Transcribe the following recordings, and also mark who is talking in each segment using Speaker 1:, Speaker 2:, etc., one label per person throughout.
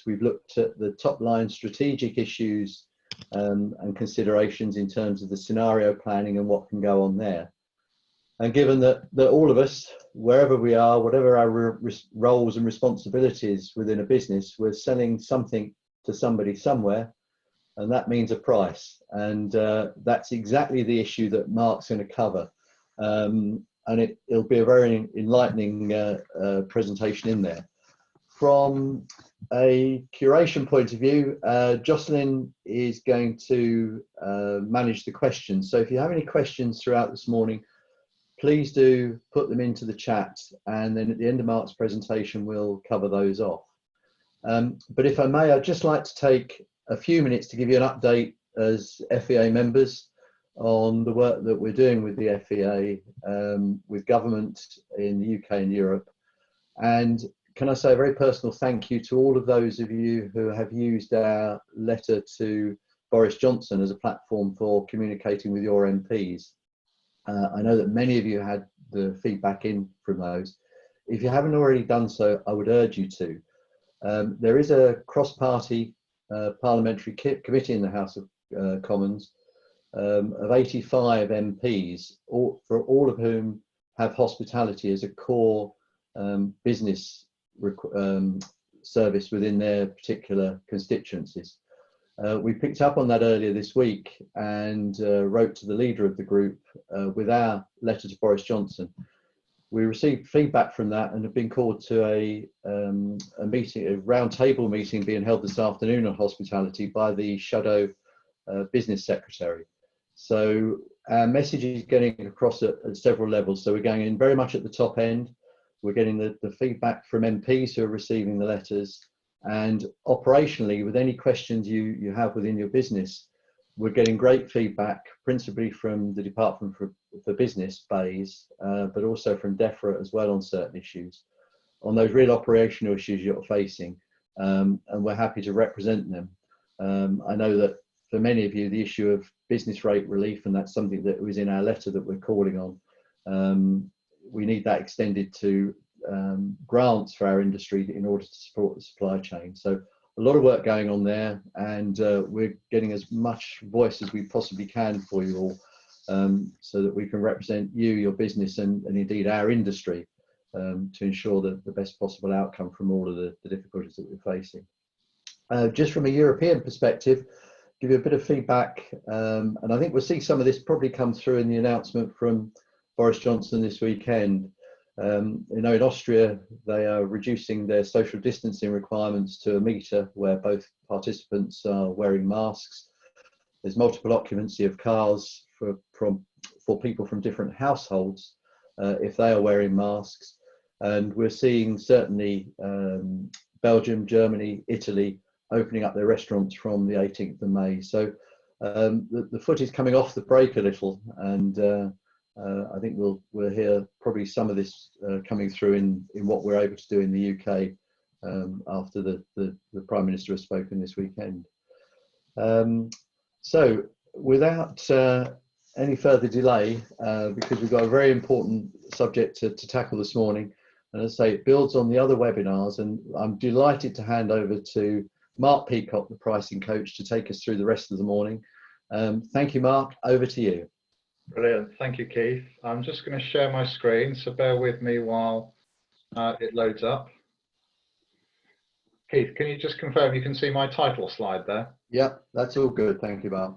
Speaker 1: we've looked at the top line strategic issues and considerations in terms of the scenario planning and what can go on there. And given that all of us, wherever we are, whatever our roles and responsibilities within a business, we're selling something to somebody somewhere, and that means a price. And that's exactly the issue that Mark's going to cover. And it'll be a very enlightening presentation in there. From a curation point of view, Jocelyn is going to manage the questions. So if you have any questions throughout this morning, please do put them into the chat, and then at the end of Mark's presentation, we'll cover those off. But if I may, I'd just like to take a few minutes to give you an update as FEA members on the work that we're doing with the FEA, with government in the UK and Europe. And can I say a very personal thank you to all of those of you who have used our letter to Boris Johnson as a platform for communicating with your MPs. I know that many of you had the feedback in from those. If you haven't already done so, I would urge you to. There is a cross-party parliamentary committee in the House of Commons of 85 MPs, for all of whom have hospitality as a core business service within their particular constituencies. We picked up on that earlier this week and wrote to the leader of the group with our letter to Boris Johnson. We received feedback from that and have been called to a meeting, a roundtable meeting being held this afternoon on hospitality by the Shadow Business Secretary. So our message is getting across at several levels. So we're going in very much at the top end. We're getting the feedback from MPs who are receiving the letters, and operationally, with any questions you have within your business, we're getting great feedback, principally from the Department for Business, BAYS, but also from DEFRA as well on certain issues, on those real operational issues you're facing, and we're happy to represent them. I know that for many of you, the issue of business rate relief, and that's something that was in our letter that we're calling on, we need that extended to grants for our industry in order to support the supply chain. So a lot of work going on there, and we're getting as much voice as we possibly can for you all, so that we can represent you, your business, and indeed our industry, to ensure that the best possible outcome from all of the difficulties that we're facing. Just from a European perspective, give you a bit of feedback, and I think we'll see some of this probably come through in the announcement from Boris Johnson this weekend. You know, in Austria, they are reducing their social distancing requirements to 1 metre, where both participants are wearing masks. There's multiple occupancy of cars for people from different households if they are wearing masks. And we're seeing certainly Belgium, Germany, Italy opening up their restaurants from the 18th of May. So the foot is coming off the brake a little, and I think we'll hear probably some of this coming through in what we're able to do in the UK after the Prime Minister has spoken this weekend. So without any further delay, because we've got a very important subject to tackle this morning, and as I say, it builds on the other webinars, and I'm delighted to hand over to Mark Peacock, the pricing coach, to take us through the rest of the morning. Thank you, Mark. Over to you.
Speaker 2: Brilliant. Thank you, Keith. I'm just going to share my screen, so bear with me while it loads up. Keith, can you just confirm you can see my title slide there?
Speaker 1: Yeah, that's all good. Thank you, Mark.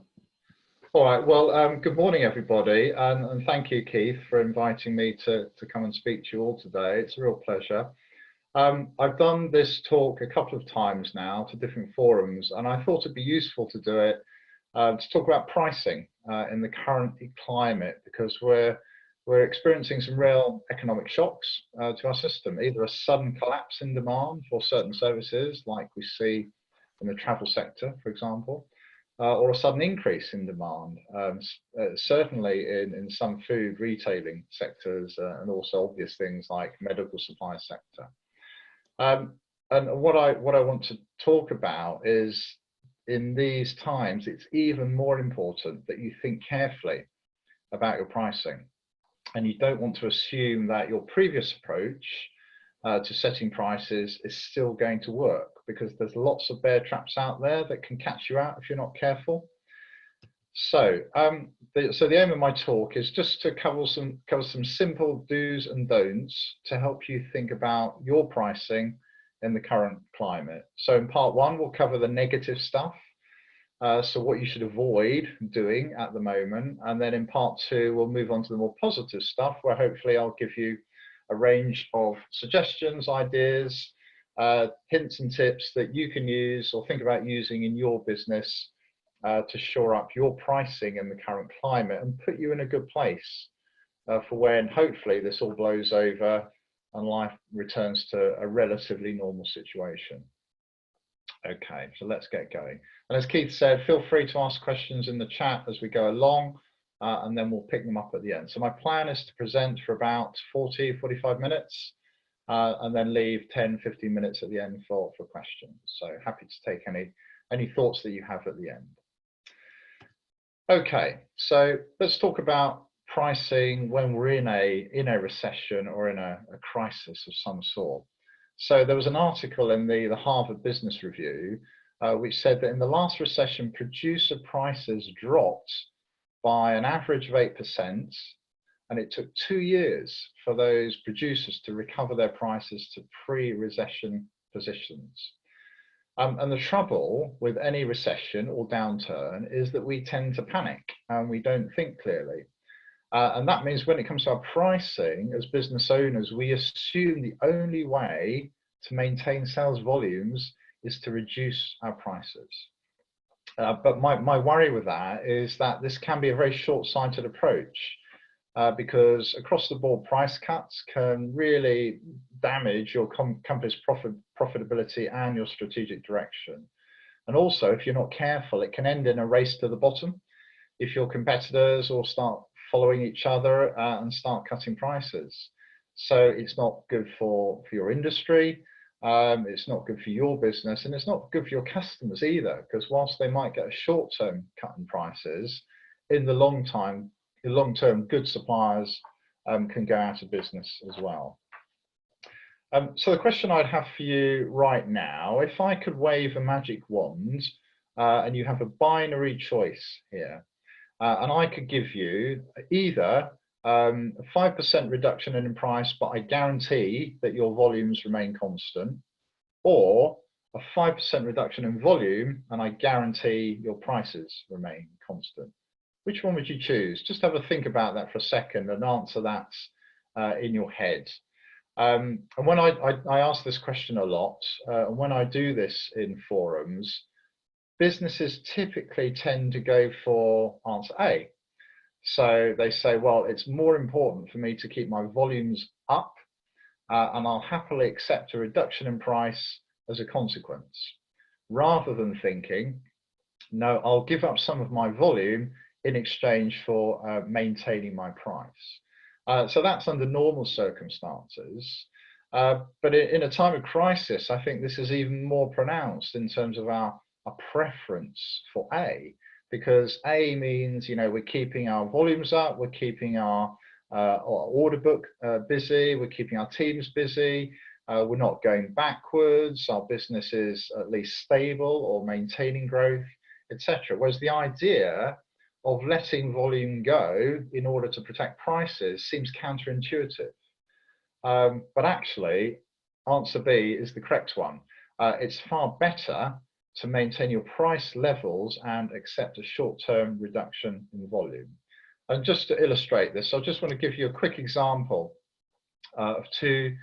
Speaker 2: All right. Well, good morning, everybody, and thank you, Keith, for inviting me to come and speak to you all today. It's a real pleasure. I've done this talk a couple of times now to different forums, and I thought it'd be useful to do it to talk about pricing in the current climate, because we're experiencing some real economic shocks to our system, either a sudden collapse in demand for certain services like we see in the travel sector, for example, or a sudden increase in demand, certainly in some food retailing sectors, and also obvious things like medical supply sector. And what I want to talk about is, in these times, it's even more important that you think carefully about your pricing, and you don't want to assume that your previous approach to setting prices is still going to work, because there's lots of bear traps out there that can catch you out if you're not careful. So, the aim of my talk is just to cover some simple do's and don'ts to help you think about your pricing in the current climate. So in part one, we'll cover the negative stuff. So what you should avoid doing at the moment. And then in part two, we'll move on to the more positive stuff, where hopefully I'll give you a range of suggestions, ideas, hints and tips that you can use or think about using in your business to shore up your pricing in the current climate and put you in a good place for when hopefully this all blows over and life returns to a relatively normal situation. Okay, so let's get going. And as Keith said, feel free to ask questions in the chat as we go along, and then we'll pick them up at the end. So my plan is to present for about 45 minutes, and then leave 10, 15 minutes at the end for questions. So happy to take any thoughts that you have at the end. Okay, so let's talk about pricing when we're in a recession or in a crisis of some sort. So there was an article in the Harvard Business Review which said that in the last recession, producer prices dropped by an average of 8%, and it took 2 years for those producers to recover their prices to pre-recession positions. And the trouble with any recession or downturn is that we tend to panic and we don't think clearly. And that means when it comes to our pricing as business owners, we assume the only way to maintain sales volumes is to reduce our prices. But my worry with that is that this can be a very short-sighted approach, because across the board price cuts can really damage your company's profitability and your strategic direction. And also, if you're not careful, it can end in a race to the bottom if your competitors all start following each other and start cutting prices. So it's not good for your industry, it's not good for your business, and it's not good for your customers either, because whilst they might get a short-term cut in prices, in the long term, good suppliers can go out of business as well. So the question I'd have for you right now, if I could wave a magic wand and you have a binary choice here, and I could give you either a 5% reduction in price, but I guarantee that your volumes remain constant, or a 5% reduction in volume and I guarantee your prices remain constant. Which one would you choose? Just have a think about that for a second and answer that in your head. And when I ask this question a lot, and when I do this in forums, businesses typically tend to go for answer A. So they say, well, it's more important for me to keep my volumes up, and I'll happily accept a reduction in price as a consequence, rather than thinking, no, I'll give up some of my volume in exchange for maintaining my price. So that's under normal circumstances. But in a time of crisis, I think this is even more pronounced in terms of our preference for A, because A means, we're keeping our volumes up, we're keeping our order book busy, we're keeping our teams busy, we're not going backwards, our business is at least stable or maintaining growth, etc. Whereas the idea of letting volume go in order to protect prices seems counterintuitive. But actually, answer B is the correct one. It's far better to maintain your price levels and accept a short-term reduction in volume. And just to illustrate this, I just want to give you a quick example of two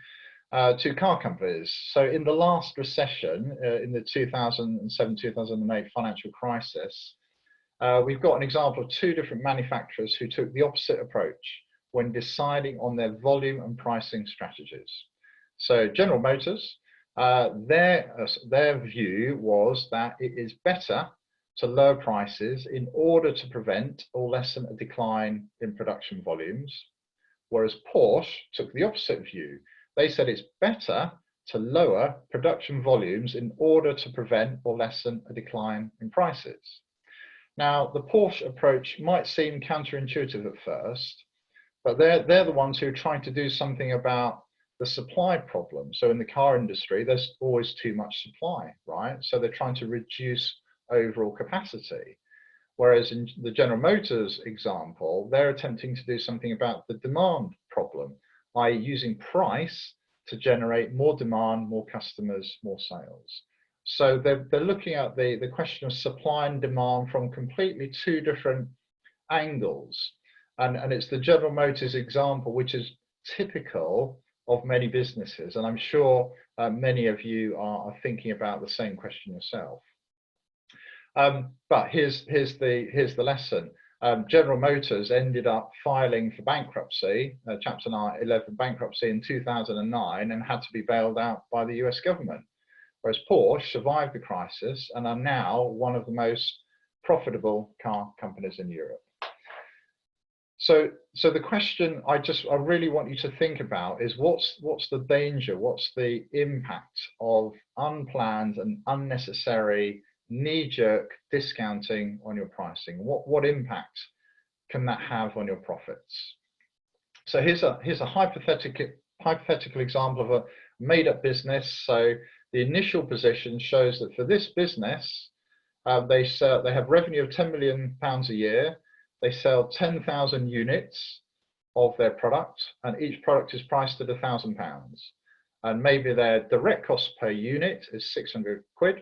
Speaker 2: car companies. So in the last recession, in the 2007-2008 financial crisis, we've got an example of two different manufacturers who took the opposite approach when deciding on their volume and pricing strategies. So General Motors, their view was that it is better to lower prices in order to prevent or lessen a decline in production volumes, whereas Porsche took the opposite view. They said it's better to lower production volumes in order to prevent or lessen a decline in prices. Now, the Porsche approach might seem counterintuitive at first, but they're the ones who are trying to do something about the supply problem. So in the car industry, there's always too much supply, right? So they're trying to reduce overall capacity. Whereas in the General Motors example, they're attempting to do something about the demand problem, i.e. using price to generate more demand, more customers, more sales. So they're looking at the question of supply and demand from completely two different angles. And it's the General Motors example, which is typical of many businesses. And I'm sure many of you are thinking about the same question yourself. But here's the lesson. General Motors ended up filing for bankruptcy, Chapter 11 bankruptcy in 2009, and had to be bailed out by the US government. Whereas Porsche survived the crisis and are now one of the most profitable car companies in Europe. So the question I really want you to think about is what's the danger, what's the impact of unplanned and unnecessary knee-jerk discounting on your pricing? What impact can that have on your profits? So here's a hypothetical example of a made-up business. So the initial position shows that for this business, they have revenue of £10 million a year. They sell 10,000 units of their product, and each product is priced at £1,000. And maybe their direct cost per unit is 600 quid.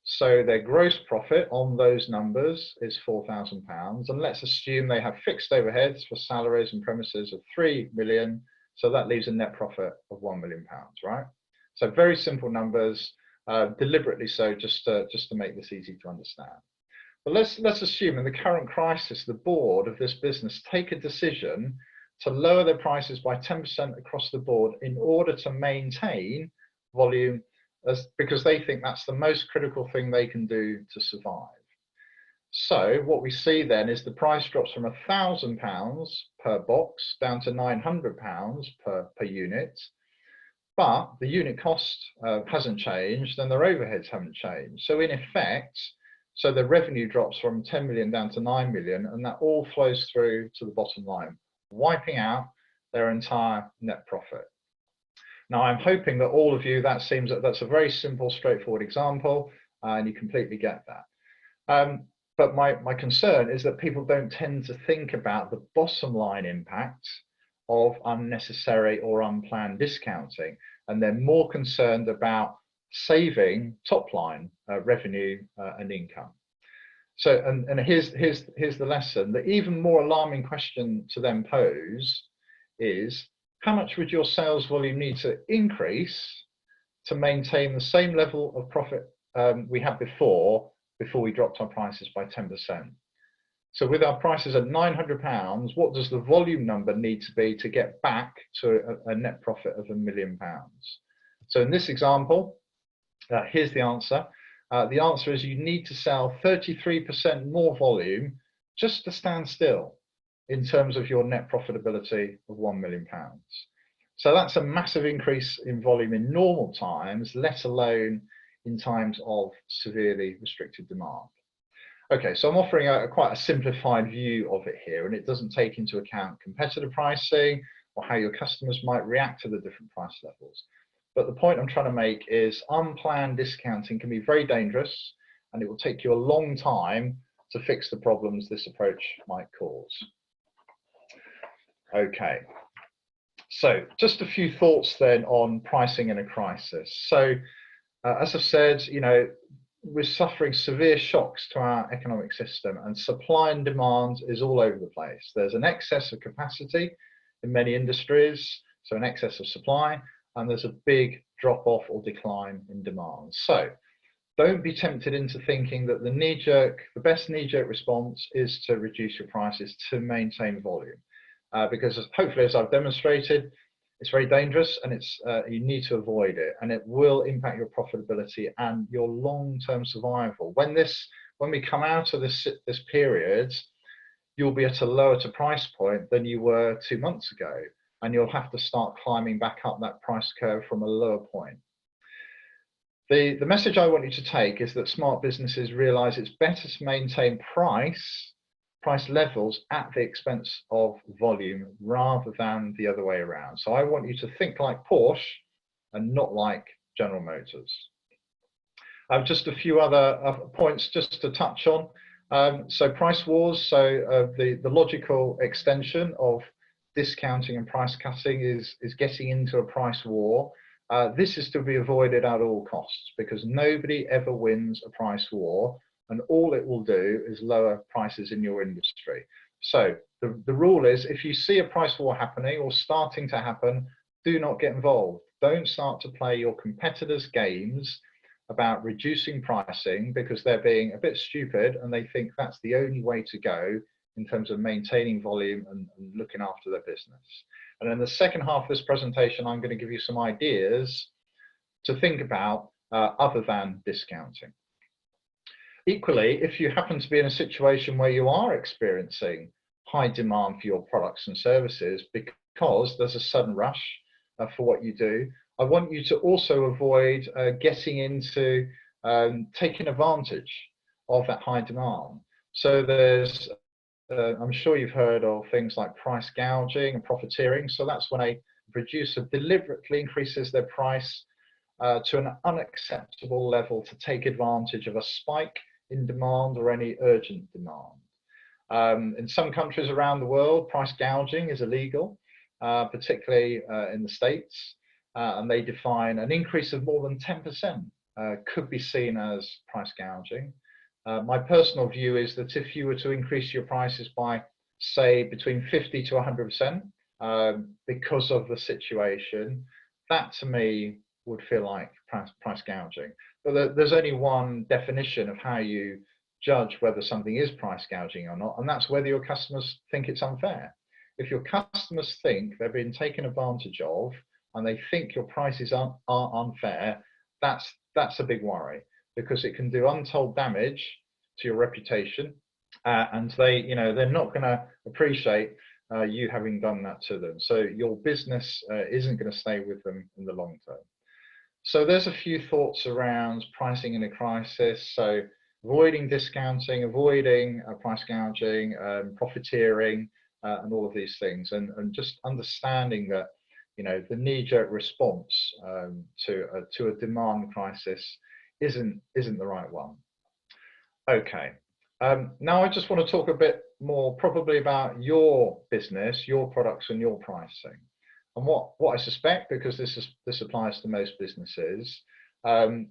Speaker 2: So their gross profit on those numbers is £4,000. And let's assume they have fixed overheads for salaries and premises of 3 million. So that leaves a net profit of £1 million, right? So very simple numbers, deliberately so, just to make this easy to understand. But let's assume in the current crisis, the board of this business take a decision to lower their prices by 10% across the board in order to maintain volume, because they think that's the most critical thing they can do to survive. So what we see then is the price drops from £1,000 per box down to £900 per unit, but the unit cost hasn't changed and their overheads haven't changed. So in effect, so the revenue drops from 10 million down to 9 million, and that all flows through to the bottom line, wiping out their entire net profit. Now, I'm hoping that all of you, that's a very simple, straightforward example, and you completely get that. But my concern is that people don't tend to think about the bottom line impact of unnecessary or unplanned discounting, and they're more concerned about saving top line revenue and income. So, and here's the lesson. The even more alarming question to them pose is, how much would your sales volume need to increase to maintain the same level of profit we had before we dropped our prices by 10%? So with our prices at £900, what does the volume number need to be to get back to a net profit of £1 million? So in this example, here's the answer. The answer is you need to sell 33% more volume just to stand still in terms of your net profitability of £1 million. So that's a massive increase in volume in normal times, let alone in times of severely restricted demand. Okay, so I'm offering quite a simplified view of it here, and it doesn't take into account competitor pricing or how your customers might react to the different price levels. But the point I'm trying to make is unplanned discounting can be very dangerous, and it will take you a long time to fix the problems this approach might cause. Okay, so just a few thoughts then on pricing in a crisis. So as I've said, we're suffering severe shocks to our economic system, and supply and demand is all over the place. There's an excess of capacity in many industries, so an excess of supply, and there's a big drop off or decline in demand. So don't be tempted into thinking that the best knee-jerk response is to reduce your prices to maintain volume, because hopefully, as I've demonstrated, it's very dangerous, and you need to avoid it, and it will impact your profitability and your long-term survival. When we come out of this period, you'll be at a lower price point than you were 2 months ago, and you'll have to start climbing back up that price curve from a lower point. The message I want you to take is that smart businesses realize it's better to maintain price price levels at the expense of volume rather than the other way around. So I want you to think like Porsche and not like General Motors. Just a few other points just to touch on. So price wars, so the logical extension of discounting and price cutting is getting into a price war. This is to be avoided at all costs because nobody ever wins a price war, and all it will do is lower prices in your industry. So the rule is, if you see a price war happening or starting to happen, do not get involved. Don't start to play your competitors' games about reducing pricing because they're being a bit stupid and they think that's the only way to go in terms of maintaining volume and looking after their business. And in the second half of this presentation, I'm going to give you some ideas to think about other than discounting. Equally, if you happen to be in a situation where you are experiencing high demand for your products and services because there's a sudden rush for what you do, I want you to also avoid getting into taking advantage of that high demand. So there's, I'm sure you've heard of things like price gouging and profiteering. So that's when a producer deliberately increases their price to an unacceptable level to take advantage of a spike in demand or any urgent demand. In some countries around the world, price gouging is illegal, particularly in the States. And they define an increase of more than 10% could be seen as price gouging. My personal view is that if you were to increase your prices by, say, between 50 to 100% because of the situation, that to me would feel like price gouging. But there's only one definition of how you judge whether something is price gouging or not, and that's whether your customers think it's unfair. If your customers think they're being taken advantage of and they think your prices are unfair, that's a big worry, because it can do untold damage to your reputation, and they're not going to appreciate you having done that to them. So your business isn't going to stay with them in the long term. So there's a few thoughts around pricing in a crisis. So avoiding discounting, avoiding price gouging, profiteering, and all of these things, and just understanding that the knee-jerk response to a demand crisis isn't the right one. Okay, now I just want to talk a bit more probably about your business, your products, and your pricing. And what I suspect, because this applies to most businesses,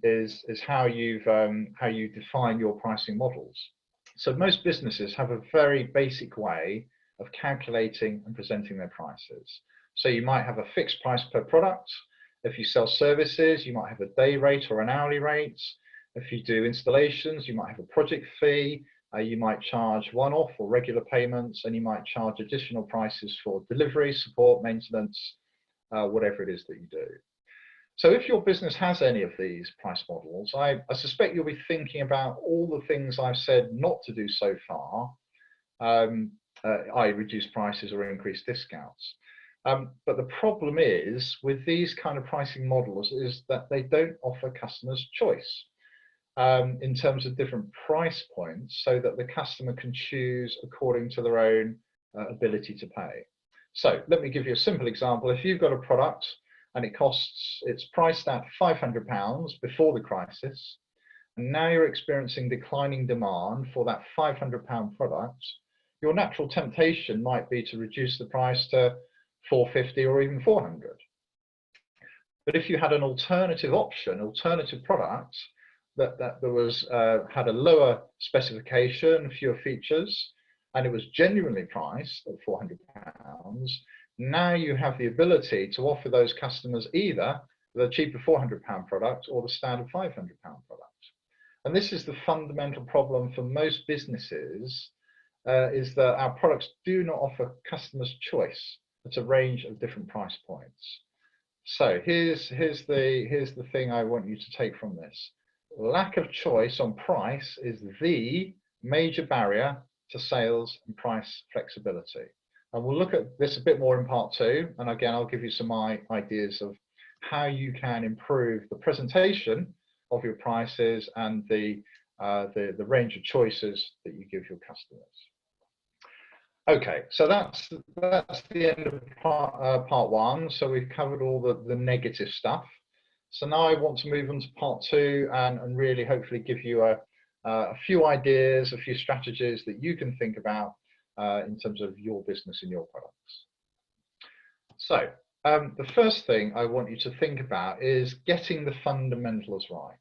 Speaker 2: is how you define your pricing models. So most businesses have a very basic way of calculating and presenting their prices. So you might have a fixed price per product. If you sell services, you might have a day rate or an hourly rate. If you do installations, you might have a project fee. You might charge one-off or regular payments, and you might charge additional prices for delivery, support, maintenance, whatever it is that you do. So if your business has any of these price models, I suspect you'll be thinking about all the things I've said not to do so far, i.e. reduce prices or increase discounts. But the problem is with these kind of pricing models is that they don't offer customers choice in terms of different price points, so that the customer can choose according to their own ability to pay. So let me give you a simple example. If you've got a product and it's priced at £500 before the crisis, and now you're experiencing declining demand for that £500 product, your natural temptation might be to reduce the price to £450 or even £400. But if you had an alternative option, alternative product that was had a lower specification, fewer features, and it was genuinely priced at £400, now you have the ability to offer those customers either the cheaper £400 product or the standard £500 product. And this is the fundamental problem for most businesses, is that our products do not offer customers choice. It's a range of different price points. So here's the thing I want you to take from this. Lack of choice on price is the major barrier to sales and price flexibility. And we'll look at this a bit more in part 2. And again, I'll give you some ideas of how you can improve the presentation of your prices and the range of choices that you give your customers. Okay, so that's the end of part one. So we've covered all the negative stuff. So now I want to move on to part two and really hopefully give you a few ideas, a few strategies that you can think about in terms of your business and your products. So the first thing I want you to think about is getting the fundamentals right.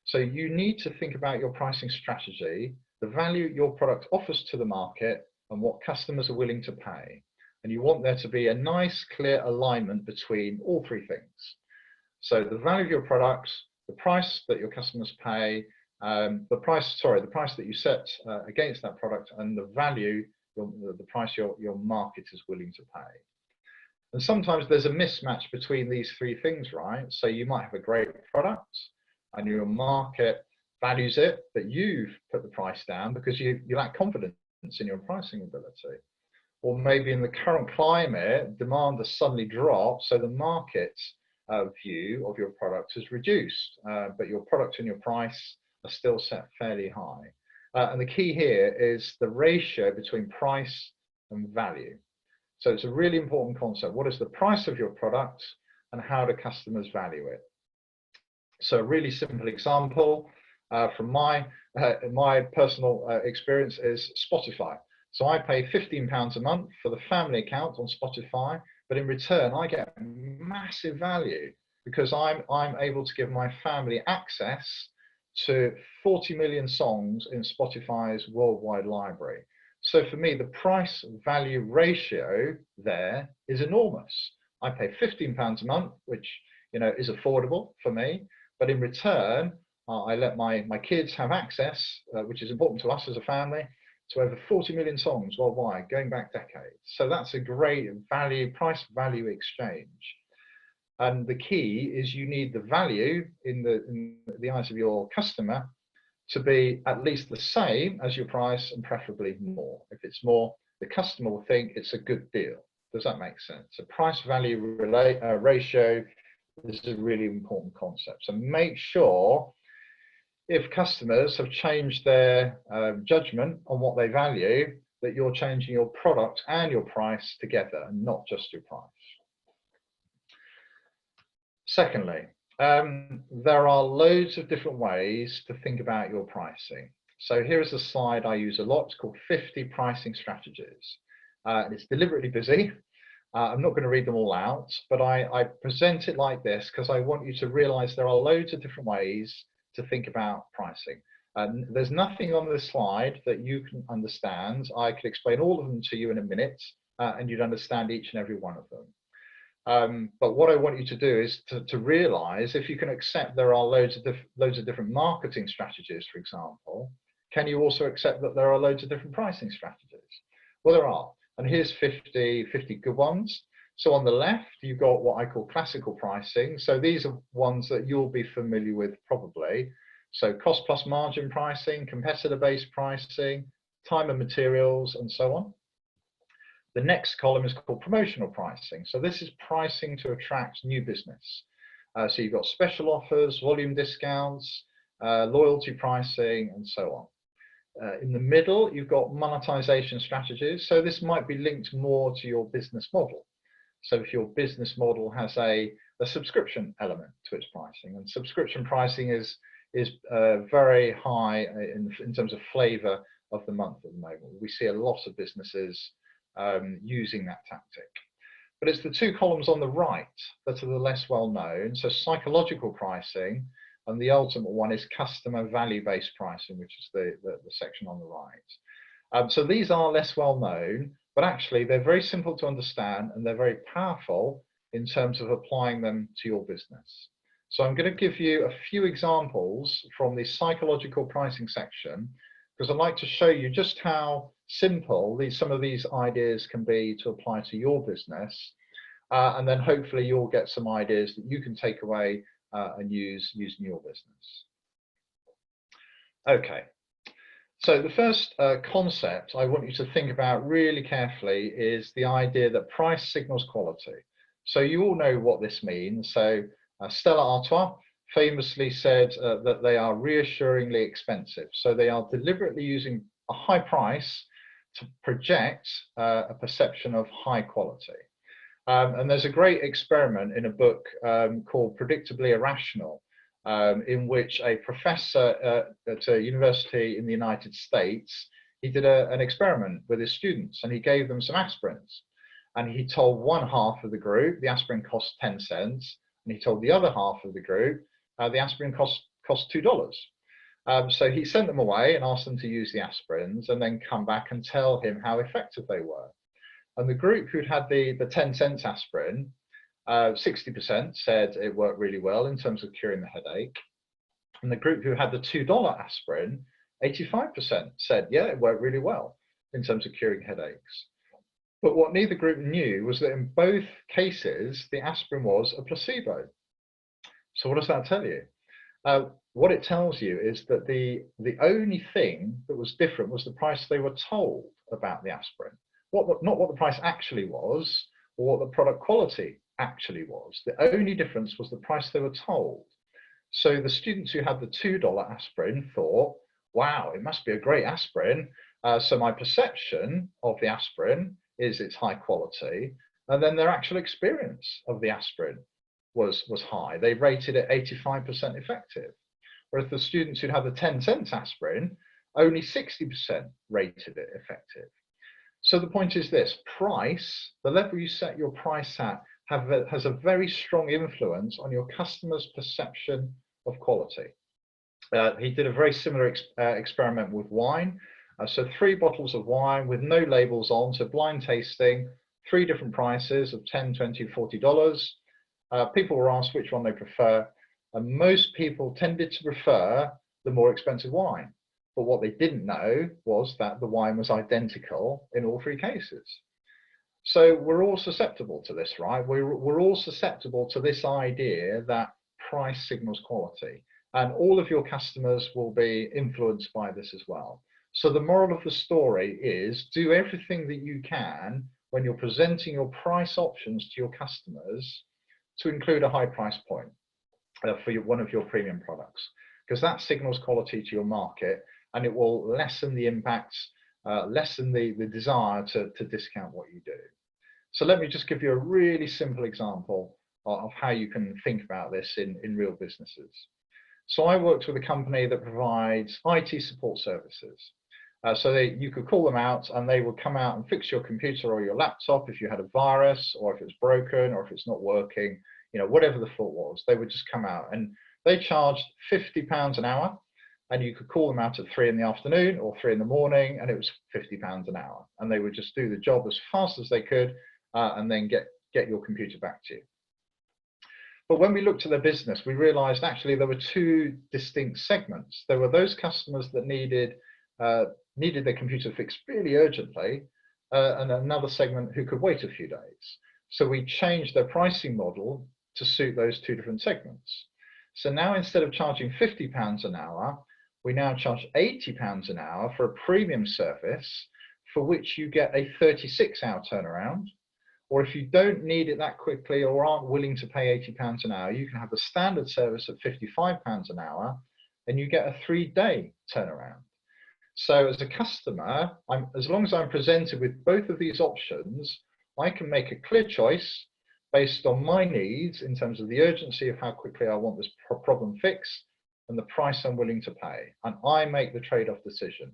Speaker 2: So you need to think about your pricing strategy, the value your product offers to the market, and what customers are willing to pay. And you want there to be a nice, clear alignment between all three things. So the value of your products, the price that your customers pay, the price that you set against that product, and the value, the price your market is willing to pay. And sometimes there's a mismatch between these three things, right? So you might have a great product and your market values it, but you've put the price down because you lack confidence in your pricing ability. Or maybe in the current climate, demand has suddenly dropped, so the market view of your product has reduced, but your product and your price are still set fairly high. And the key here is the ratio between price and value. So it's a really important concept. What is the price of your product and how do customers value it? So a really simple example from my personal experience is Spotify. So I pay £15 a month for the family account on Spotify, but in return I get massive value because I'm able to give my family access to 40 million songs in Spotify's worldwide library. So for me, the price value ratio there is enormous. I pay £15 a month, which is affordable for me, but in return, I let my kids have access, which is important to us as a family, to over 40 million songs worldwide, going back decades. So that's a great price value exchange. And the key is you need the value in the eyes of your customer to be at least the same as your price and preferably more. If it's more, the customer will think it's a good deal. Does that make sense? So price value ratio is a really important concept. So make sure if customers have changed their judgment on what they value, that you're changing your product and your price together and not just your price. Secondly, there are loads of different ways to think about your pricing. So here is a slide I use a lot. It's called 50 pricing strategies. It's deliberately busy. I'm not going to read them all out, but I present it like this because I want you to realize there are loads of different ways to think about pricing. There's nothing on this slide that you can understand. I could explain all of them to you in a minute, and you'd understand each and every one of them. But what I want you to do is to realize if you can accept there are loads of different marketing strategies, for example, can you also accept that there are loads of different pricing strategies? Well, there are. And here's 50 good ones. So on the left, you've got what I call classical pricing. So these are ones that you'll be familiar with probably. So cost plus margin pricing, competitor-based pricing, time and materials, and so on. The next column is called promotional pricing. So this is pricing to attract new business. So you've got special offers, volume discounts, loyalty pricing, and so on. In the middle, you've got monetization strategies. So this might be linked more to your business model. So if your business model has a subscription element to its pricing, and subscription pricing is very high in terms of flavor of the month at the moment. We see a lot of businesses using that tactic. But it's the two columns on the right that are the less well known. So psychological pricing, and the ultimate one is customer value-based pricing, which is the section on the right. So these are less well known, but actually they're very simple to understand and they're very powerful in terms of applying them to your business. So I'm going to give you a few examples from the psychological pricing section, because I'd like to show you just how simple some of these ideas can be to apply to your business. And then hopefully you'll get some ideas that you can take away and use in your business. Okay, so the first concept I want you to think about really carefully is the idea that price signals quality. So you all know what this means. So Stella Artois famously said that they are reassuringly expensive. So they are deliberately using a high price to project a perception of high quality. And there's a great experiment in a book called Predictably Irrational, in which a professor at a university in the United States, he did an experiment with his students, and he gave them some aspirins. And he told one half of the group the aspirin cost 10 cents, and he told the other half of the group the aspirin cost $2. So he sent them away and asked them to use the aspirins and then come back and tell him how effective they were. And the group who'd had the 10 cents aspirin, 60% said it worked really well in terms of curing the headache. And the group who had the $2 aspirin, 85% said, yeah, it worked really well in terms of curing headaches. But what neither group knew was that in both cases, the aspirin was a placebo. So what does that tell you? What it tells you is that the only thing that was different was the price they were told about the aspirin. Not what the price actually was, or what the product quality actually was. The only difference was the price they were told. So the students who had the $2 aspirin thought, wow, it must be a great aspirin. So my perception of the aspirin is it's high quality. And then their actual experience of the aspirin was high. They rated it 85% effective. Whereas the students who had the 10 cents aspirin, only 60% rated it effective. So the point is this: price, the level you set your price at, has a very strong influence on your customer's perception of quality. He did a very similar experiment with wine. So 3 bottles of wine with no labels on, so blind tasting, 3 different prices of $10, $20, $40. People were asked which one they prefer, and most people tended to prefer the more expensive wine. But what they didn't know was that the wine was identical in all 3 cases. So we're all susceptible to this, right? We're all susceptible to this idea that price signals quality, and all of your customers will be influenced by this as well. So the moral of the story is, do everything that you can when you're presenting your price options to your customers to include a high price point for one of your premium products, because that signals quality to your market, and it will lessen the impacts, lessen the desire to discount what you do. So let me just give you a really simple example of how you can think about this in real businesses. So I worked with a company that provides IT support services. So you could call them out and they would come out and fix your computer or your laptop if you had a virus, or if it's broken, or if it's not working, whatever the fault was. They would just come out, and they charged £50 an hour, and you could call them out at 3 in the afternoon or 3 in the morning, and it was £50 an hour, and they would just do the job as fast as they could, and then get your computer back to you. But when we looked at their business, we realized actually there were 2 distinct segments. There were those customers that needed their computer fixed really urgently, and another segment who could wait a few days. So we changed their pricing model to suit those 2 different segments. So now, instead of charging £50 an hour, we now charge £80 an hour for a premium service, for which you get a 36-hour turnaround. Or if you don't need it that quickly or aren't willing to pay £80 an hour, you can have the standard service at £55 an hour, and you get a 3-day turnaround. So as a customer, as long as I'm presented with both of these options, I can make a clear choice based on my needs in terms of the urgency of how quickly I want this problem fixed and the price I'm willing to pay. And I make the trade-off decision.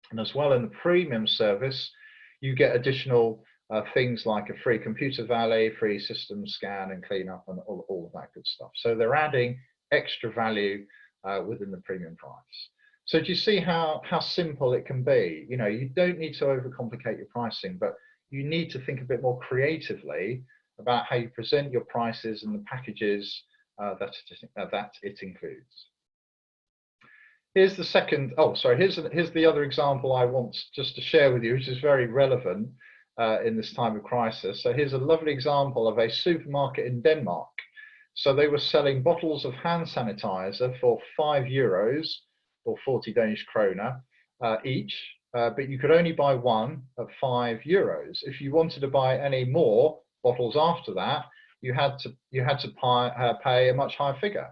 Speaker 2: And as well, in the premium service, you get additional things like a free computer valet, free system scan and cleanup, and all of that good stuff. So they're adding extra value within the premium price. So do you see how simple it can be? You don't need to overcomplicate your pricing, but you need to think a bit more creatively about how you present your prices and the packages that it includes. Here's the second. Oh, sorry. Here's the other example I want just to share with you, which is very relevant in this time of crisis. So here's a lovely example of a supermarket in Denmark. So they were selling bottles of hand sanitizer for €5 or 40 Danish kroner each, but you could only buy one at €5. If you wanted to buy any more bottles after that, you had to pay a much higher figure.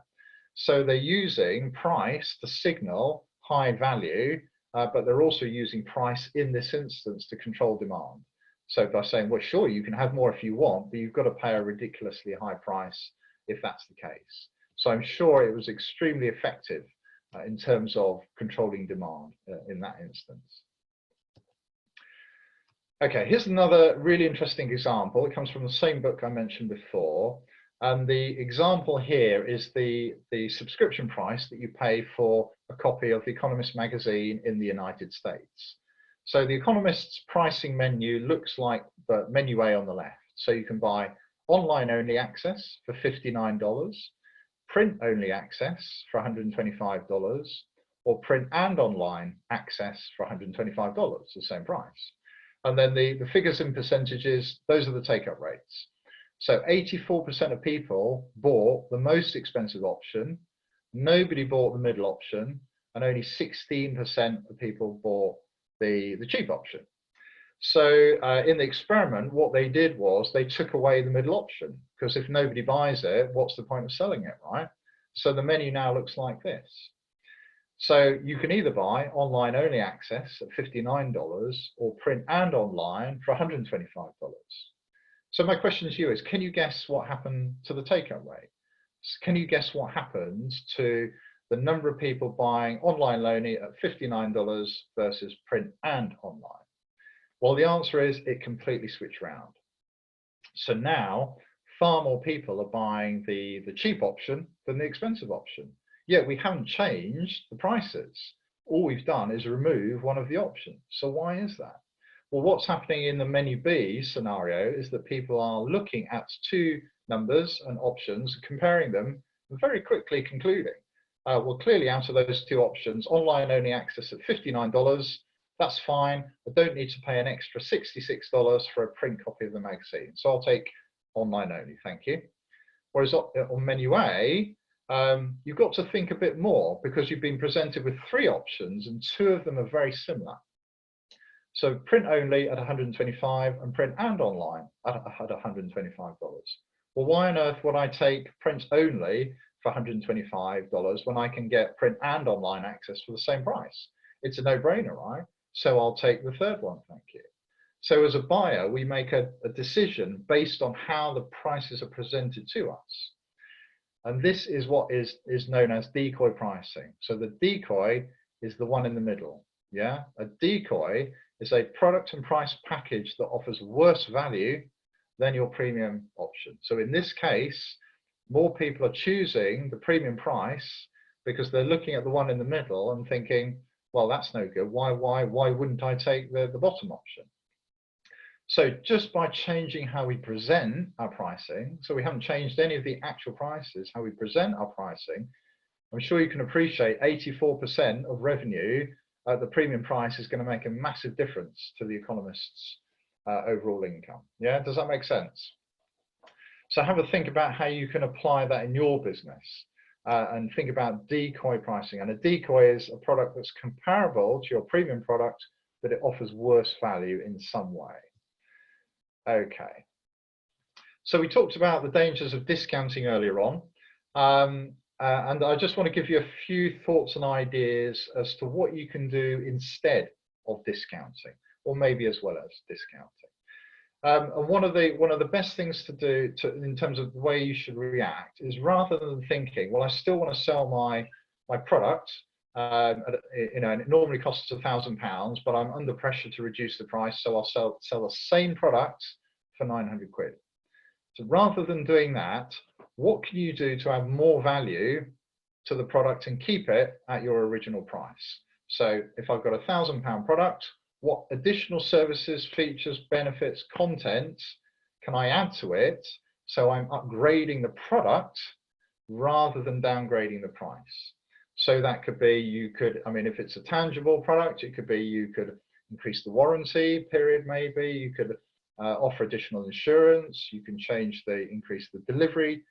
Speaker 2: So they're using price to signal high value but they're also using price in this instance to control demand. So by saying, well, sure, you can have more if you want, but you've got to pay a ridiculously high price if that's the case. So I'm sure it was extremely effective in terms of controlling demand in that instance. Okay, here's another really interesting example. It comes from the same book I mentioned before. And the example here is the subscription price that you pay for a copy of The Economist magazine in the United States. So The Economist's pricing menu looks like the menu A on the left. So you can buy online only access for $59, print only access for $125, or print and online access for $125, the same price. And then the figures in percentages, those are the take-up rates. So 84% of people bought the most expensive option, nobody bought the middle option, and only 16% of people bought the cheap option. So in the experiment, what they did was they took away the middle option, because if nobody buys it, what's the point of selling it, right? So the menu now looks like this. So you can either buy online only access at $59 or print and online for $125. So my question to you is, can you guess what happened to the take-up rate? Can you guess what happens to the number of people buying online only at $59 versus print and online? Well, the answer is it completely switched around. So now far more people are buying the cheap option than the expensive option. Yet we haven't changed the prices. All we've done is remove one of the options. So why is that? Well, what's happening in the menu B scenario is that people are looking at two numbers and options, comparing them, and very quickly concluding, well, clearly out of those two options, online only access at $59, that's fine. I don't need to pay an extra $66 for a print copy of the magazine. So I'll take online only, thank you. Whereas on menu A, you've got to think a bit more, because you've been presented with three options and two of them are very similar. So print only at $125 and print and online at $125. Well, why on earth would I take print only for $125 when I can get print and online access for the same price? It's a no-brainer, right? So I'll take the third one, thank you. So as a buyer, we make a decision based on how the prices are presented to us. And this is what is known as decoy pricing. So the decoy is the one in the middle. Yeah, a decoy is a product and price package that offers worse value than your premium option. So in this case, more people are choosing the premium price because they're looking at the one in the middle and thinking, well, that's no good. Why wouldn't I take the bottom option? So just by changing how we present our pricing, so we haven't changed any of the actual prices, how we present our pricing, I'm sure you can appreciate 84% of revenue at the premium price is going to make a massive difference to the economist's overall income. Yeah, does that make sense? So have a think about how you can apply that in your business and think about decoy pricing. And a decoy is a product that's comparable to your premium product, but it offers worse value in some way. Okay, so we talked about the dangers of discounting earlier on, and I just want to give you a few thoughts and ideas as to what you can do instead of discounting, or maybe as well as discounting. And one of the best things to do in terms of the way you should react is, rather than thinking, well, I still want to sell my product, and it normally costs £1,000, but I'm under pressure to reduce the price, so I'll sell the same product for 900 quid. So rather than doing that, what can you do to add more value to the product and keep it at your original price? So if I've got a £1,000 product, what additional services, features, benefits, content can I add to it so I'm upgrading the product rather than downgrading the price? So that could be, if it's a tangible product, it could be you could increase the warranty period, maybe you could offer additional insurance, you can increase the delivery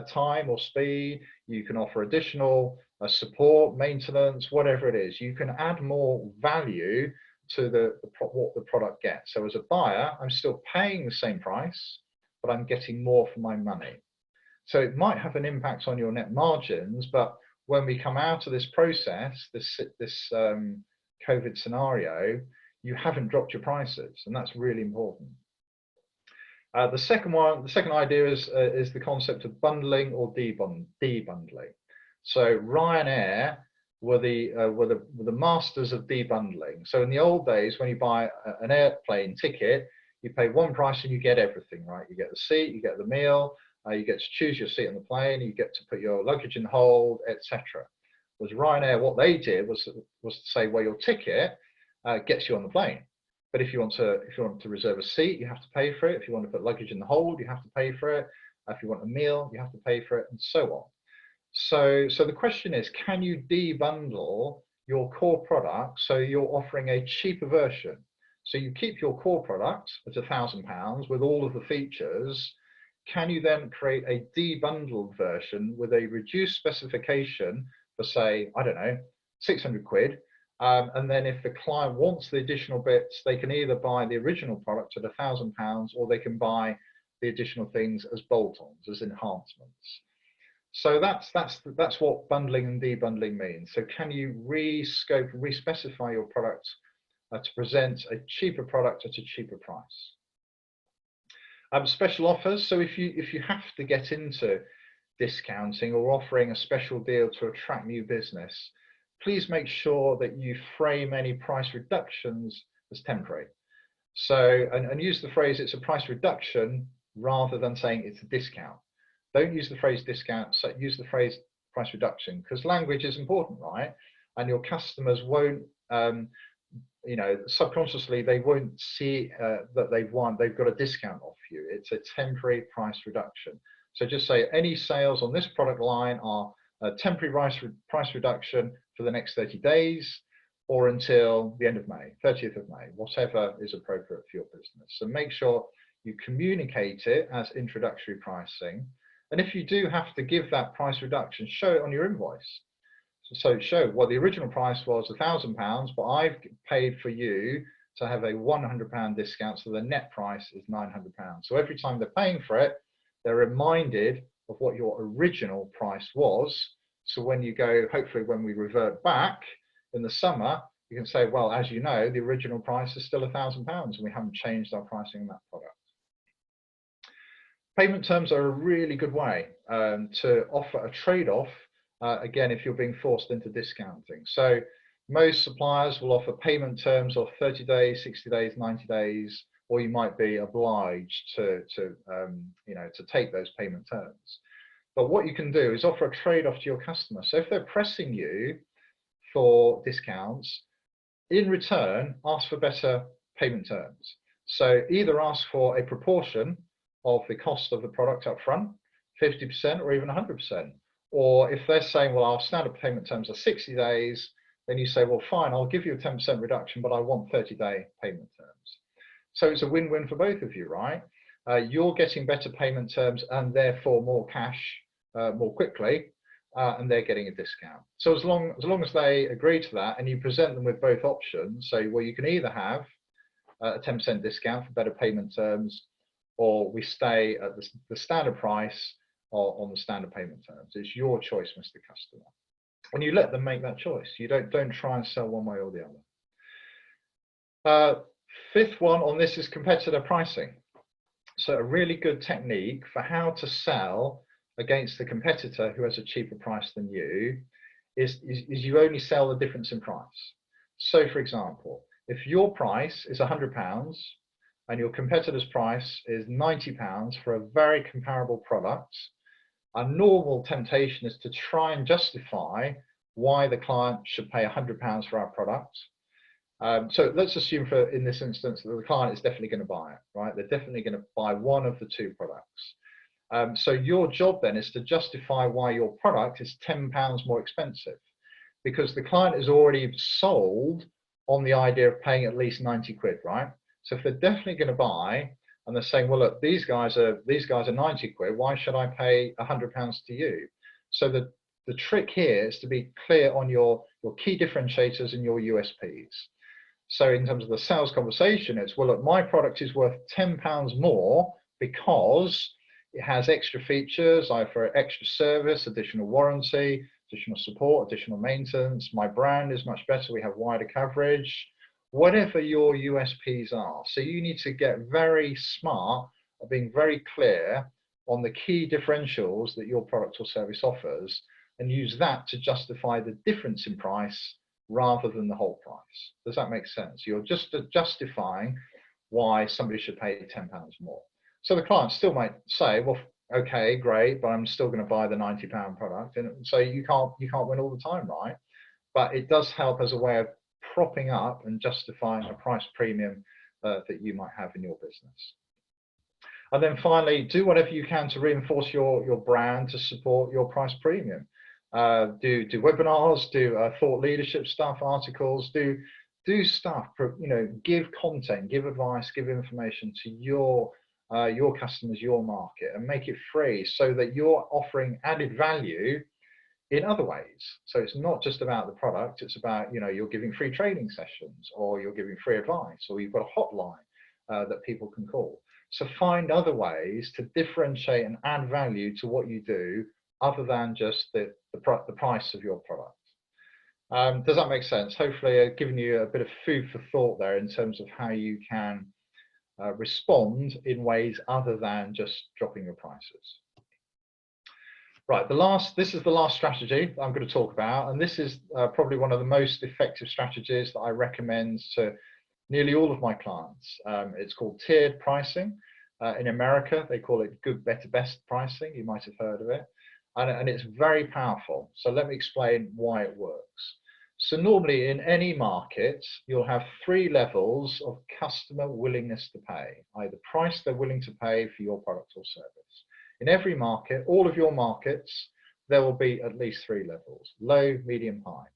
Speaker 2: time or speed, you can offer additional support, maintenance, whatever it is. You can add more value to what the product gets. So as a buyer, I'm still paying the same price, but I'm getting more for my money. So it might have an impact on your net margins, but when we come out of this process, this COVID scenario, you haven't dropped your prices, and that's really important. The second idea is the concept of bundling or debundling. So Ryanair were the masters of debundling. So in the old days, when you buy an airplane ticket, you pay one price and you get everything, right? You get the seat, you get the meal, you get to choose your seat on the plane, you get to put your luggage in hold, etc. Was Ryanair, what they did was to say, well, your ticket gets you on the plane. But if you want to reserve a seat, you have to pay for it. If you want to put luggage in the hold, you have to pay for it. If you want a meal, you have to pay for it, and so on. So the question is, can you debundle your core product so you're offering a cheaper version? So you keep your core product at £1,000 with all of the features. Can you then create a debundled version with a reduced specification for, say, I don't know, 600 quid? And then if the client wants the additional bits, they can either buy the original product at £1,000 or they can buy the additional things as bolt-ons, as enhancements. So that's what bundling and debundling means. So can you rescope, respecify your product to present a cheaper product at a cheaper price? Special offers. So if you have to get into discounting or offering a special deal to attract new business, please make sure that you frame any price reductions as temporary. So, and use the phrase it's a price reduction rather than saying it's a discount. Don't use the phrase discount, so use the phrase price reduction, because language is important, right? And your customers won't, subconsciously they won't see that they've got a discount off you. It's a temporary price reduction. So just say any sales on this product line are a temporary price reduction for the next 30 days or until the end of May, 30th of May, whatever is appropriate for your business. So make sure you communicate it as introductory pricing. And if you do have to give that price reduction, show it on your invoice. So show, well, the original price was £1,000, but I've paid for you to have a £100 discount, so the net price is £900. So every time they're paying for it, they're reminded of what your original price was. So when you go, hopefully when we revert back in the summer, you can say, well, as you know, the original price is still £1,000 and we haven't changed our pricing on that product. Payment terms are a really good way to offer a trade-off, again, if you're being forced into discounting. So most suppliers will offer payment terms of 30 days, 60 days, 90 days, or you might be obliged to take those payment terms. But what you can do is offer a trade-off to your customer. So if they're pressing you for discounts, in return, ask for better payment terms. So either ask for a proportion of the cost of the product up front, 50% or even 100%. Or if they're saying, well, our standard payment terms are 60 days, then you say, well, fine, I'll give you a 10% reduction, but I want 30-day payment terms. So it's a win-win for both of you, right? You're getting better payment terms and therefore more cash more quickly, and they're getting a discount. So as long as they agree to that and you present them with both options, say, well, you can either have a 10% discount for better payment terms, or we stay at the standard price on the standard payment terms. It's your choice, Mr. Customer. And you let them make that choice. You don't try and sell one way or the other. Fifth one on this is competitor pricing. So a really good technique for how to sell against the competitor who has a cheaper price than you is you only sell the difference in price. So for example, if your price is £100 and your competitor's price is £90 for a very comparable product, a normal temptation is to try and justify why the client should pay £100 for our product. So let's assume in this instance that the client is definitely going to buy it, right? They're definitely going to buy one of the two products. So your job then is to justify why your product is £10 more expensive, because the client is already sold on the idea of paying at least 90 quid, right? So if they're definitely going to buy and they're saying, well, look, these guys are 90 quid, why should I pay £100 to you? So the trick here is to be clear on your key differentiators and your USPs. So in terms of the sales conversation, it's, well, look, my product is worth £10 more because it has extra features, either extra service, additional warranty, additional support, additional maintenance. My brand is much better. We have wider coverage, whatever your USPs are. So you need to get very smart at being very clear on the key differentials that your product or service offers, and use that to justify the difference in price rather than the whole price. Does that make sense? You're just justifying why somebody should pay £10 more. So the client still might say, well, okay, great, but I'm still going to buy the £90 product. And so you can't win all the time, right? But it does help as a way of propping up and justifying a price premium that you might have in your business. And then finally, do whatever you can to reinforce your brand to support your price premium. Do webinars, do thought leadership stuff, articles, do stuff, give content, give advice, give information to your customers, your market, and make it free so that you're offering added value in other ways. So it's not just about the product, it's about, you're giving free training sessions, or you're giving free advice, or you've got a hotline that people can call. So find other ways to differentiate and add value to what you do other than just the price of your product. Does that make sense? Hopefully I've given you a bit of food for thought there in terms of how you can respond in ways other than just dropping your prices. Right, this is the last strategy I'm going to talk about, and this is probably one of the most effective strategies that I recommend to nearly all of my clients. It's called tiered pricing. In America, they call it good, better, best pricing. You might have heard of it. And it's very powerful. So let me explain why it works. So normally in any market, you'll have 3 levels of customer willingness to pay, either price they're willing to pay for your product or service. In every market, all of your markets, there will be at least 3 levels: low, medium, high.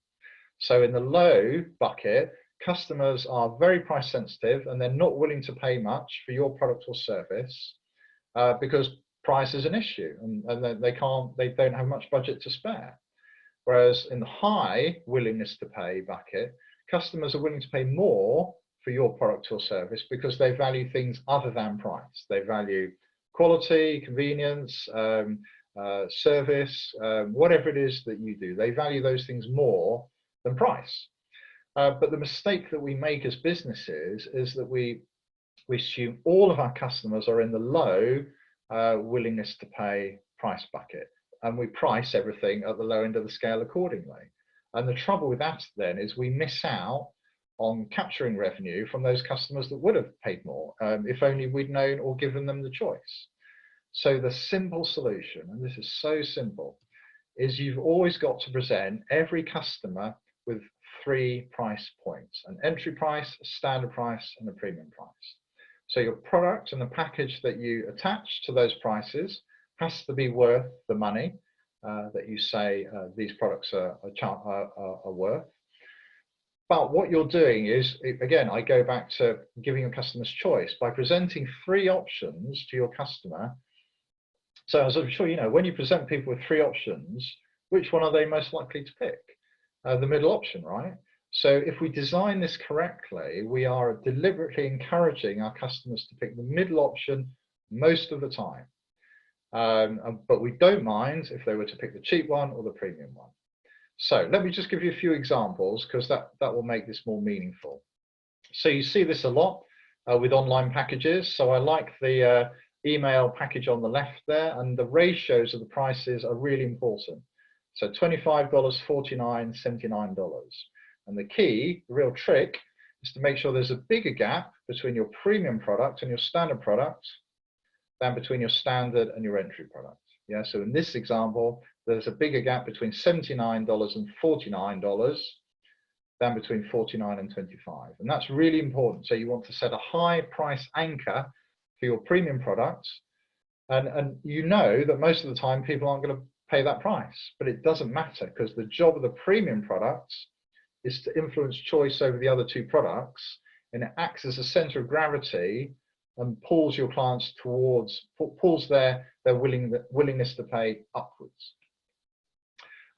Speaker 2: So in the low bucket, customers are very price sensitive and they're not willing to pay much for your product or service because price is an issue, and they don't have much budget to spare. Whereas in the high willingness to pay bucket, customers are willing to pay more for your product or service because they value things other than price. They value quality, convenience, service, whatever it is that you do. They value those things more than price. But the mistake that we make as businesses is that we assume all of our customers are in the low willingness to pay price bucket, and we price everything at the low end of the scale accordingly. And the trouble with that then is we miss out on capturing revenue from those customers that would have paid more if only we'd known or given them the choice. So the simple solution, and this is so simple, is you've always got to present every customer with 3 price points: an entry price, a standard price, and a premium price. So your product and the package that you attach to those prices has to be worth the money that you say these products are worth. But what you're doing is, again, I go back to giving your customers choice by presenting 3 options to your customer. So as I'm sure you know, when you present people with 3 options, which one are they most likely to pick? The middle option, right? So if we design this correctly, we are deliberately encouraging our customers to pick the middle option most of the time. But we don't mind if they were to pick the cheap one or the premium one. So let me just give you a few examples, because that will make this more meaningful. So you see this a lot with online packages. So I like the email package on the left there, and the ratios of the prices are really important. So $25, $49, $79. And the key, the real trick, is to make sure there's a bigger gap between your premium product and your standard product than between your standard and your entry product. Yeah, so in this example, there's a bigger gap between $79 and $49 than between $49 and $25. And that's really important. So you want to set a high price anchor for your premium products. And you know that most of the time people aren't going to pay that price, but it doesn't matter, because the job of the premium products is to influence choice over the other 2 products, and it acts as a center of gravity and pulls your clients towards, pulls their willingness to pay upwards.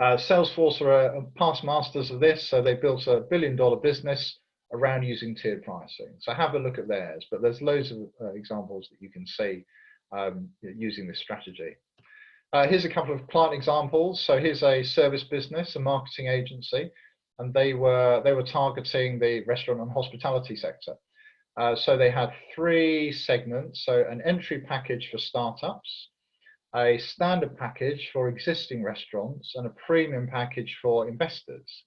Speaker 2: Salesforce are past masters of this, so they built a $1 billion business around using tiered pricing. So have a look at theirs, but there's loads of examples that you can see using this strategy. Here's a couple of client examples. So here's a service business, a marketing agency, and they were targeting the restaurant and hospitality sector. So they had 3 segments. So an entry package for startups, a standard package for existing restaurants, and a premium package for investors.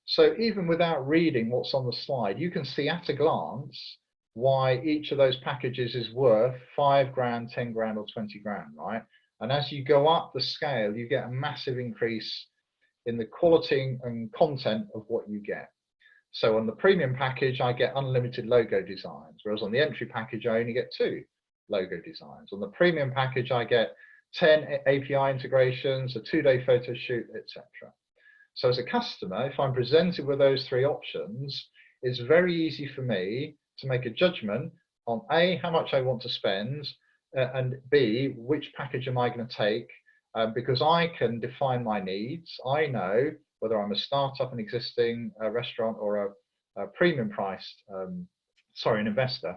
Speaker 2: So even without reading what's on the slide, you can see at a glance why each of those packages is worth 5 grand, 10 grand, or 20 grand, right? And as you go up the scale, you get a massive increase in the quality and content of what you get. So on the premium package, I get unlimited logo designs, whereas on the entry package, I only get 2 logo designs. On the premium package, I get 10 API integrations, a 2-day photo shoot, etc. So as a customer, if I'm presented with those 3 options, it's very easy for me to make a judgment on A, how much I want to spend, and B, which package am I going to take, because I can define my needs. I know whether I'm a startup, an existing restaurant, or a premium priced, an investor,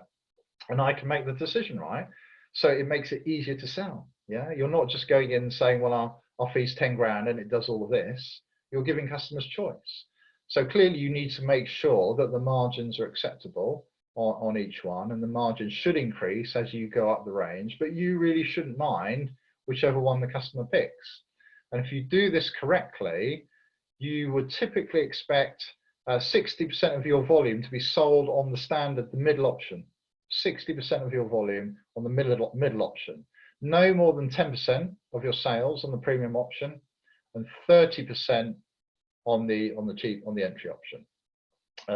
Speaker 2: and I can make the decision, right? So it makes it easier to sell. Yeah, you're not just going in and saying, well, our fee's 10 grand and it does all of this. You're giving customers choice. So clearly you need to make sure that the margins are acceptable on each one, and the margins should increase as you go up the range, but you really shouldn't mind whichever one the customer picks. And if you do this correctly, you would typically expect 60% of your volume to be sold on the standard, the middle option. 60% of your volume on the middle option. No more than 10% of your sales on the premium option, and 30% on the entry option.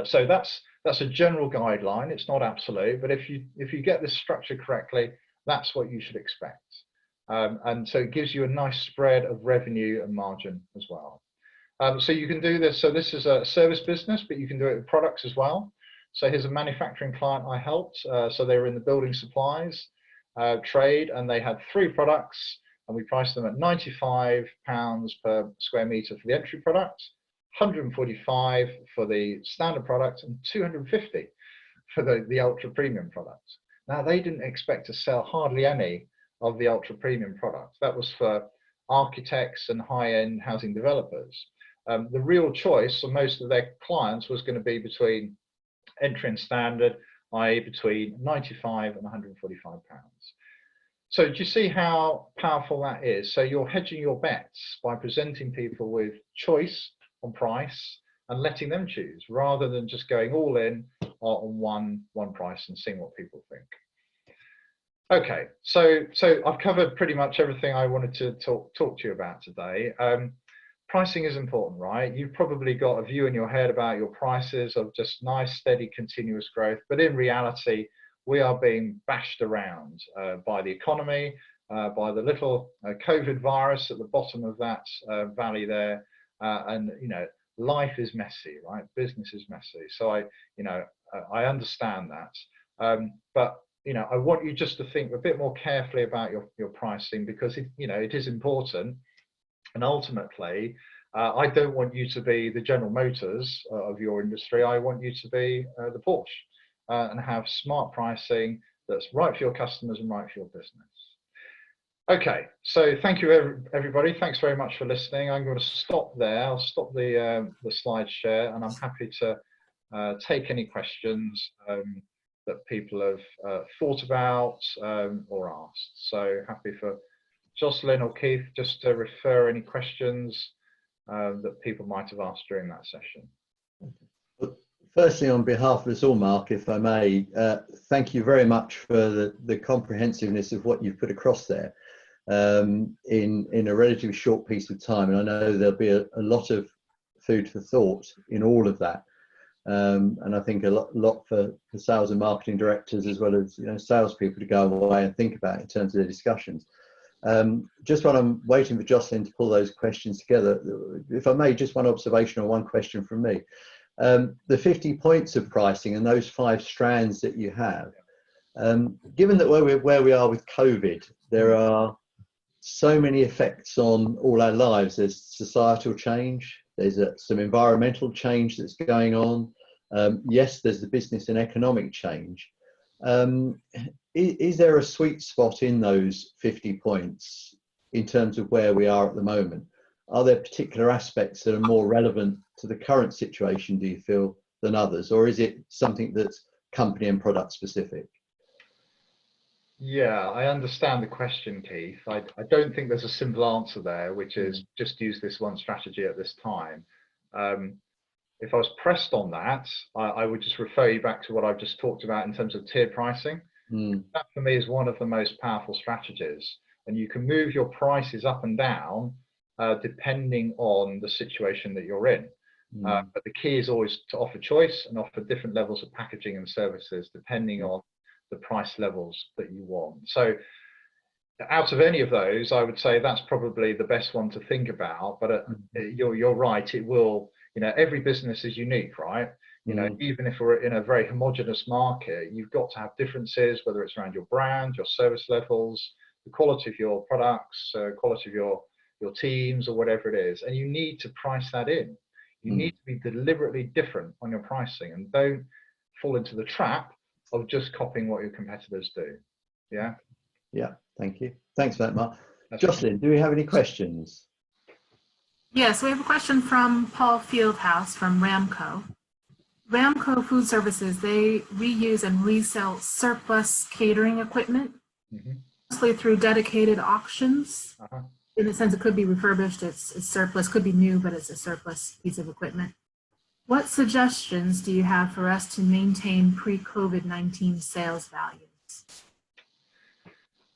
Speaker 2: So that's a general guideline. It's not absolute, but if you get this structure correctly, that's what you should expect. And so it gives you a nice spread of revenue and margin as well. So you can do this. So this is a service business, but you can do it with products as well. So here's a manufacturing client I helped. So they were in the building supplies trade, and they had 3 products, and we priced them at £95 per square metre for the entry product, 145 for the standard product, and 250 for the ultra premium product. Now, they didn't expect to sell hardly any of the ultra premium products. That was for architects and high-end housing developers. The real choice for most of their clients was going to be between entry and standard, i.e. between 95 and 145 pounds. So do you see how powerful that is? So you're hedging your bets by presenting people with choice on price and letting them choose, rather than just going all in on one price and seeing what people think. Okay, so I've covered pretty much everything I wanted to talk to you about today. Pricing is important, right? You've probably got a view in your head about your prices of just nice, steady, continuous growth. But in reality, we are being bashed around by the economy, by the little COVID virus at the bottom of that valley there. And, you know, life is messy, right? Business is messy. So I understand that. But, you know, I want you just to think a bit more carefully about your pricing, because, it is important. And ultimately, I don't want you to be the General Motors of your industry. I want you to be the Porsche and have smart pricing that's right for your customers and right for your business. Okay, so thank you, everybody. Thanks very much for listening. I'm going to stop there. I'll stop the slide share, and I'm happy to take any questions that people have thought about or asked. So happy for Jocelyn or Keith just to refer any questions that people might have asked during that session.
Speaker 1: Firstly, on behalf of us all, Mark, if I may, thank you very much for the comprehensiveness of what you've put across there in a relatively short piece of time. And I know there'll be a lot of food for thought in all of that. And I think a lot for sales and marketing directors, as well as salespeople, to go away and think about in terms of their discussions. Just while I'm waiting for Jocelyn to pull those questions together, if I may, just one observation or one question from me. The 50 points of pricing and those 5 strands that you have, given that where we are with COVID, there are so many effects on all our lives. There's societal change, there's some environmental change that's going on. Yes, there's the business and economic change. Is there a sweet spot in those 50 points in terms of where we are at the moment? Are there particular aspects that are more relevant to the current situation, do you feel, than others? Or is it something that's company and product specific?
Speaker 2: Yeah, I understand the question, Keith. I don't think there's a simple answer there, which is just use this one strategy at this time. If I was pressed on that, I would just refer you back to what I've just talked about in terms of tier pricing. That for me is one of the most powerful strategies. And you can move your prices up and down depending on the situation that you're in. But the key is always to offer choice and offer different levels of packaging and services depending on the price levels that you want. So out of any of those, I would say that's probably the best one to think about. But you're right, it will, every business is unique, right? Even if we're in a very homogenous market, you've got to have differences, whether it's around your brand, your service levels, the quality of your products, quality of your teams, or whatever it is. And you need to price that in. You need to be deliberately different on your pricing, and don't fall into the trap of just copying what your competitors do. Yeah.
Speaker 1: Thank you. Thanks for that, Mark. Jocelyn, do we have any questions?
Speaker 3: Yes, we have a question from Paul Fieldhouse from Ramco. Ramco Food Services, they reuse and resell surplus catering equipment, mostly through dedicated auctions. In a sense, it could be refurbished, it's surplus, could be new, but it's a surplus piece of equipment. What suggestions do you have for us to maintain pre-COVID-19 sales values?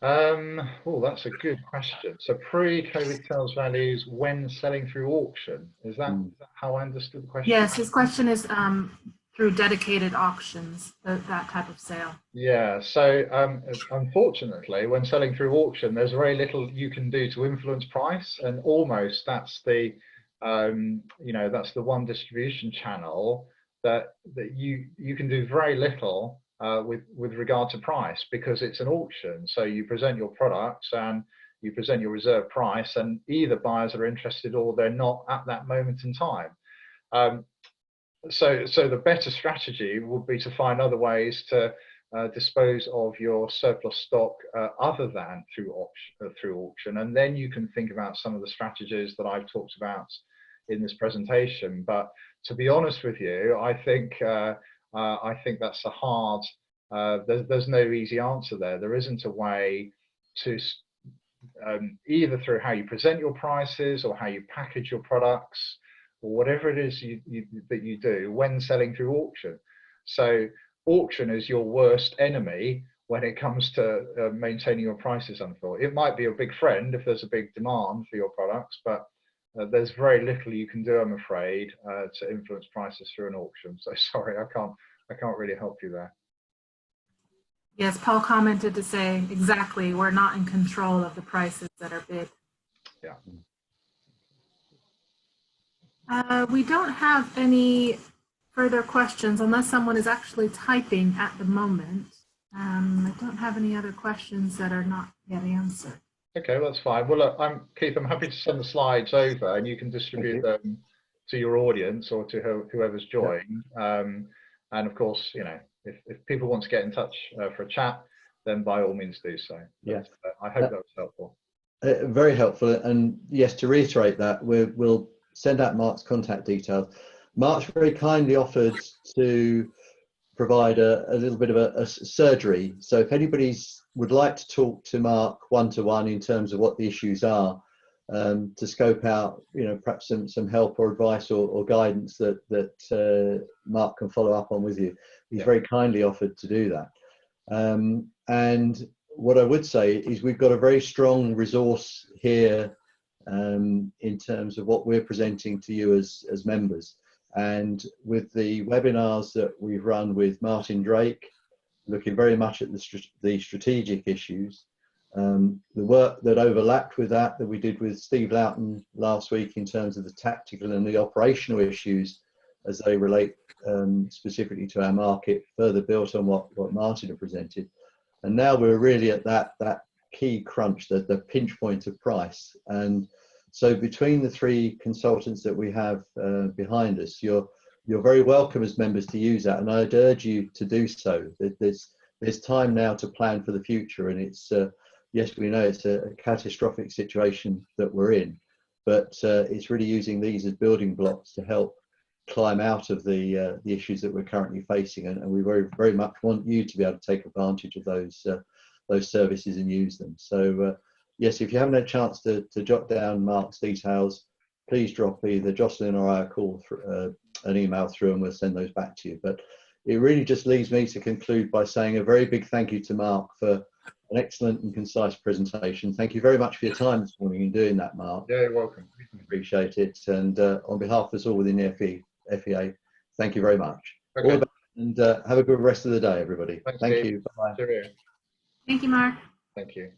Speaker 2: Oh, that's a good question. So pre-COVID sales values when selling through auction, is that how I understood the question?
Speaker 3: Yes, his question is through dedicated auctions, that type of sale.
Speaker 2: Yeah, so unfortunately, when selling through auction, there's very little you can do to influence price, and almost that's the that's the one distribution channel that you can do very little with regard to price, because it's an auction. So you present your products and you present your reserve price, and either buyers are interested or they're not at that moment in time. So the better strategy would be to find other ways to dispose of your surplus stock other than through auction, and then you can think about some of the strategies that I've talked about in this presentation. But to be honest with you, I think that's a hard. There's no easy answer there. There isn't a way to either through how you present your prices or how you package your products, or whatever it is that you do when selling through auction. So auction is your worst enemy when it comes to maintaining your prices, I thought. It might be a big friend if there's a big demand for your products, but there's very little you can do, I'm afraid, to influence prices through an auction. So sorry, I can't really help you there.
Speaker 3: Yes, Paul commented to say, exactly, we're not in control of the prices that are bid.
Speaker 2: Yeah.
Speaker 3: We don't have any further questions unless someone is actually typing at the moment. I don't have any other questions that are not yet answered.
Speaker 2: Okay, well, that's fine. Well, look, Keith, I'm happy to send the slides over and you can distribute them to your audience or to whoever's joined. And of course, if people want to get in touch for a chat, then by all means do so.
Speaker 1: Yes.
Speaker 2: I hope that was helpful.
Speaker 1: Very helpful. And yes, to reiterate that, we'll send out Mark's contact details. Mark's very kindly offered to provide a little bit of a surgery. So if anybody would like to talk to Mark one-to-one in terms of what the issues are, to scope out, perhaps some help or advice or guidance that Mark can follow up on with you, he's very kindly offered to do that. And what I would say is we've got a very strong resource here in terms of what we're presenting to you as members. And with the webinars that we've run with Martin Drake, looking very much at the strategic issues, the work that overlapped with that we did with Steve Loughton last week in terms of the tactical and the operational issues as they relate specifically to our market, further built on what Martin had presented. And now we're really at that key crunch, the pinch point of price. And so between the three consultants that we have behind us, you're very welcome as members to use that, and I'd urge you to do so. There's time now to plan for the future, and it's yes, we know it's a catastrophic situation that we're in, but it's really using these as building blocks to help climb out of the issues that we're currently facing, and we very much want you to be able to take advantage of those services and use them. So yes, if you haven't had a chance to jot down Mark's details, please drop either Jocelyn or I a call through, an email through, and we'll send those back to you. But it really just leaves me to conclude by saying a very big thank you to Mark for an excellent and concise presentation. Thank you very much for your time this morning in doing that, Mark.
Speaker 2: Yeah, you're welcome.
Speaker 1: Appreciate it. And on behalf of us all within the FEA, thank you very much.
Speaker 2: Okay.
Speaker 1: All the best, and have a good rest of the day, everybody. Thank you. Bye-bye.
Speaker 2: Cheerio.
Speaker 3: Thank you, Mark.
Speaker 2: Thank you.